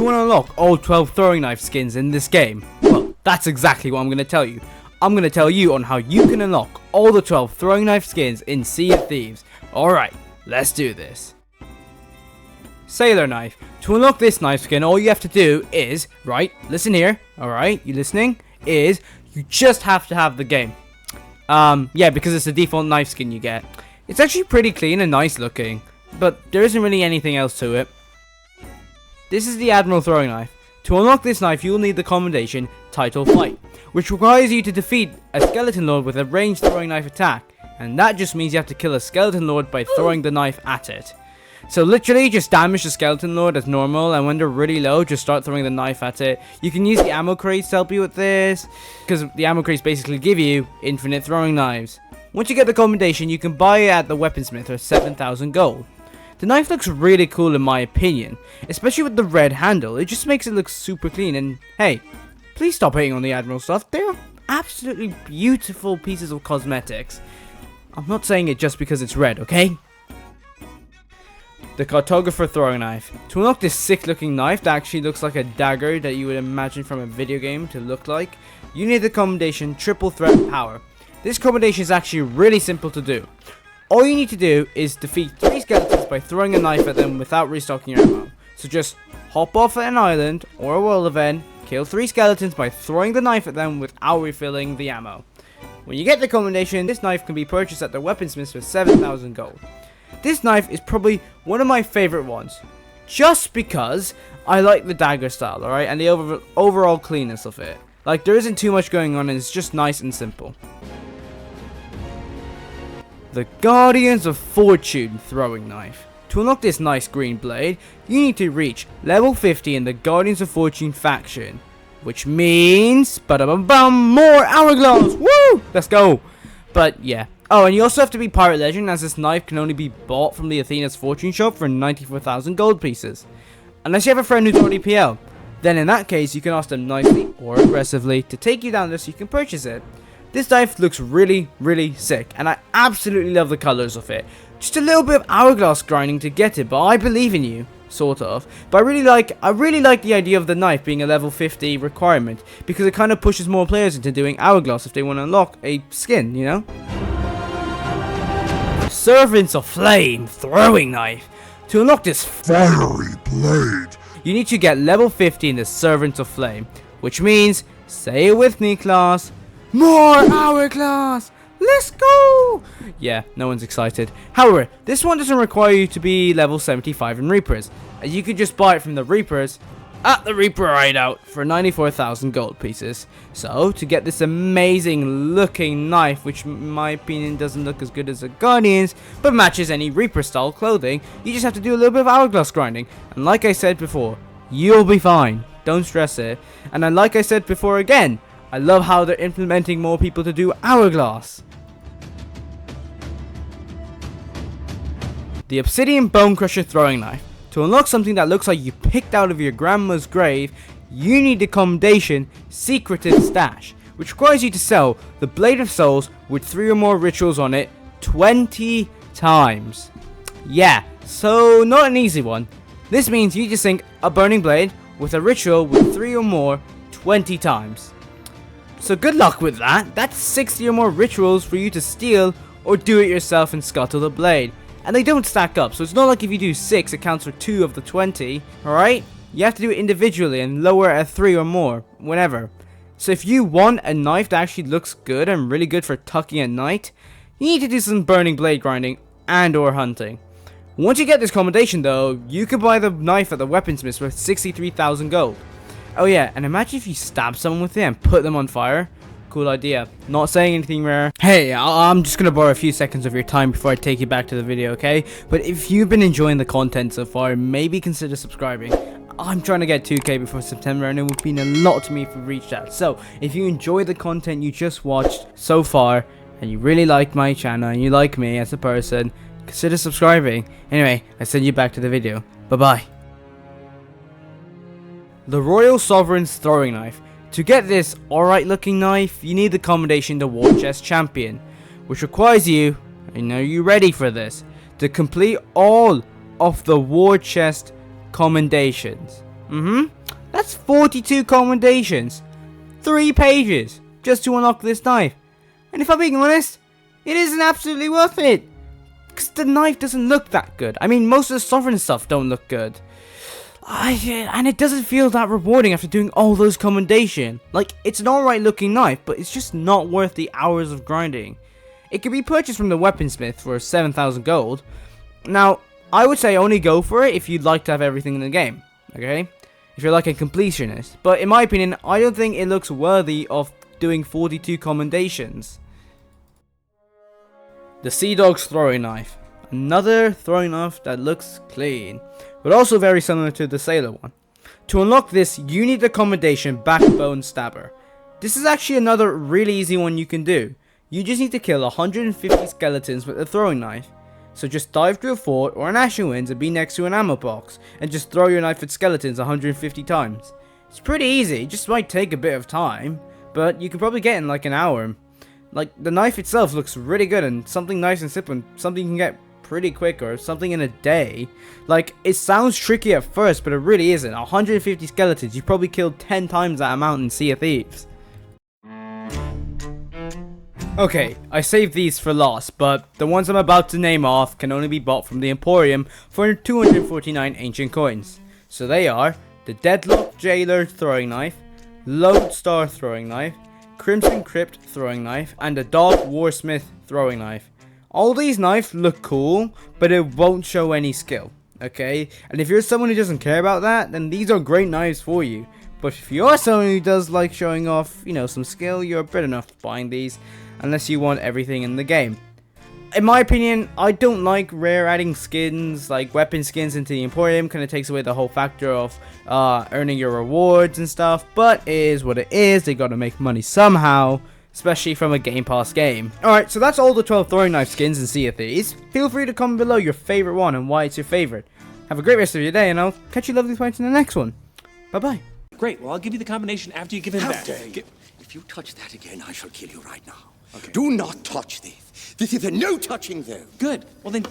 you want to unlock all 12 throwing knife skins in this game? Well, that's exactly what I'm going to tell you. I'm going to tell you on how you can unlock all the 12 throwing knife skins in Sea of Thieves. Alright, let's do this. Sailor Knife. To unlock this knife skin, all you have to do is, right, listen here, alright, you listening? Is, you just have to have the game. Yeah, because it's the default knife skin you get. It's actually pretty clean and nice looking, but there isn't really anything else to it. This is the Admiral throwing knife. To unlock this knife, you will need the commendation Title Fight, which requires you to defeat a skeleton lord with a ranged throwing knife attack, and that just means you have to kill a skeleton lord by throwing the knife at it. So literally just damage the skeleton lord as normal, and when they're really low, just start throwing the knife at it. You can use the ammo crates to help you with this, because the ammo crates basically give you infinite throwing knives. Once you get the commendation, you can buy it at the weaponsmith for 7,000 gold. The knife looks really cool in my opinion, especially with the red handle. It just makes it look super clean, and hey, please stop hating on the Admiral stuff. They're absolutely beautiful pieces of cosmetics. I'm not saying it just because it's red, okay? The Cartographer throwing knife. To unlock this sick looking knife that actually looks like a dagger that you would imagine from a video game to look like, you need the commendation Triple Threat Power. This commendation is actually really simple to do. All you need to do is defeat 3 skeletons by throwing a knife at them without restocking your ammo. So just hop off at an island or a world event, kill 3 skeletons by throwing the knife at them without refilling the ammo. When you get the commendation, this knife can be purchased at the weaponsmith for 7,000 gold. This knife is probably one of my favorite ones, just because I like the dagger style, alright, and the overall cleanness of it. Like, there isn't too much going on and it's just nice and simple. The Guardians of Fortune throwing knife. To unlock this nice green blade, you need to reach level 50 in the Guardians of Fortune faction, which means more hourglass. Woo! Let's go. But yeah. Oh, and you also have to be Pirate Legend, as this knife can only be bought from the Athena's Fortune shop for 94,000 gold pieces. Unless you have a friend who's already PL. Then in that case, you can ask them nicely or aggressively to take you down there so you can purchase it. This knife looks really, really sick, and I absolutely love the colors of it. Just a little bit of hourglass grinding to get it, but I believe in you, sort of. But I really like the idea of the knife being a level 50 requirement, because it kind of pushes more players into doing hourglass if they want to unlock a skin, you know? Servants of Flame throwing knife. To unlock this fiery blade, you need to get level 50 in the Servants of Flame, which means, say it with me class, more hourglass! Let's go! Yeah, no one's excited. However, this one doesn't require you to be level 75 in Reapers, as you could just buy it from the Reapers at the Reaper Hideout for 94,000 gold pieces. So, to get this amazing looking knife, which in my opinion doesn't look as good as the Guardians, but matches any Reaper style clothing, you just have to do a little bit of hourglass grinding. And like I said before, you'll be fine. Don't stress it. And then like I said before again, I love how they're implementing more people to do hourglass. The Obsidian Bone Crusher throwing knife. To unlock something that looks like you picked out of your grandma's grave, you need the commendation Secretive Stash, which requires you to sell the Blade of Souls with 3 or more rituals on it 20 times. Yeah, so not an easy one. This means you just sink a burning blade with a ritual with 3 or more 20 times. So good luck with that. That's 60 or more rituals for you to steal or do it yourself and scuttle the blade. And they don't stack up, so it's not like if you do 6 it counts for 2 of the 20, alright? You have to do it individually and lower at 3 or more, whenever. So if you want a knife that actually looks good and really good for tucking at night, you need to do some burning blade grinding and or hunting. Once you get this commendation though, you can buy the knife at the weaponsmith with 63,000 gold. Oh yeah, and imagine if you stab someone with it and put them on fire. Cool idea. Not saying anything rare. Hey, I'm just gonna borrow a few seconds of your time before I take you back to the video, okay? But if you've been enjoying the content so far, maybe consider subscribing. I'm trying to get 2k before September, and it would mean a lot to me if we reach that. So, if you enjoy the content you just watched so far, and you really like my channel, and you like me as a person, consider subscribing. Anyway, I send you back to the video. Bye-bye. The Royal Sovereign's throwing knife. To get this alright looking knife, you need the commendation the War Chest Champion, which requires you, and are you ready for this, to complete all of the War Chest commendations. That's 42 commendations. 3 pages just to unlock this knife. And if I'm being honest, it isn't absolutely worth it. Because the knife doesn't look that good. I mean, most of the sovereign stuff don't look good. And it doesn't feel that rewarding after doing all those commendation. Like, it's an alright looking knife, but it's just not worth the hours of grinding. It can be purchased from the weaponsmith for 7,000 gold. Now, I would say only go for it if you'd like to have everything in the game, okay? If you're like a completionist. But in my opinion, I don't think it looks worthy of doing 42 commendations. The Sea Dog's throwing knife. Another throwing knife that looks clean, but also very similar to the Sailor one. To unlock this, you need the commendation Backbone Stabber. This is actually another really easy one you can do. You just need to kill 150 skeletons with a throwing knife. So just dive through a fort or an Ashen Winds and be next to an ammo box, and just throw your knife at skeletons 150 times. It's pretty easy, it just might take a bit of time, but you can probably get in like an hour. Like, the knife itself looks really good and something nice and simple, and something you can get pretty quick or something in a day. Like, it sounds tricky at first, but it really isn't. 150 skeletons, you probably killed 10 times that amount in Sea of Thieves. Okay, I saved these for last, but the ones I'm about to name off can only be bought from the Emporium for 249 ancient coins. So they are the Deadlock Jailer throwing knife, Lodestar throwing knife, Crimson Crypt throwing knife, and the Dark Warsmith throwing knife. All these knives look cool, but it won't show any skill, okay? And if you're someone who doesn't care about that, then these are great knives for you. But if you are someone who does like showing off, you know, some skill, you're better off buying these, unless you want everything in the game. In my opinion, I don't like rare adding skins, like weapon skins into the Emporium. Kind of takes away the whole factor of earning your rewards and stuff, but it is what it is. They gotta make money somehow, especially from a Game Pass game. Alright, so that's all the 12 throwing knife skins in Sea of Thieves. Feel free to comment below your favorite one and why it's your favorite. Have a great rest of your day, and I'll catch you lovely points in the next one. Bye bye. Great, well I'll give you the combination after you give him that. If you touch that again, I shall kill you right now. Okay. Do not touch this. This is a no touching zone. Good, well then...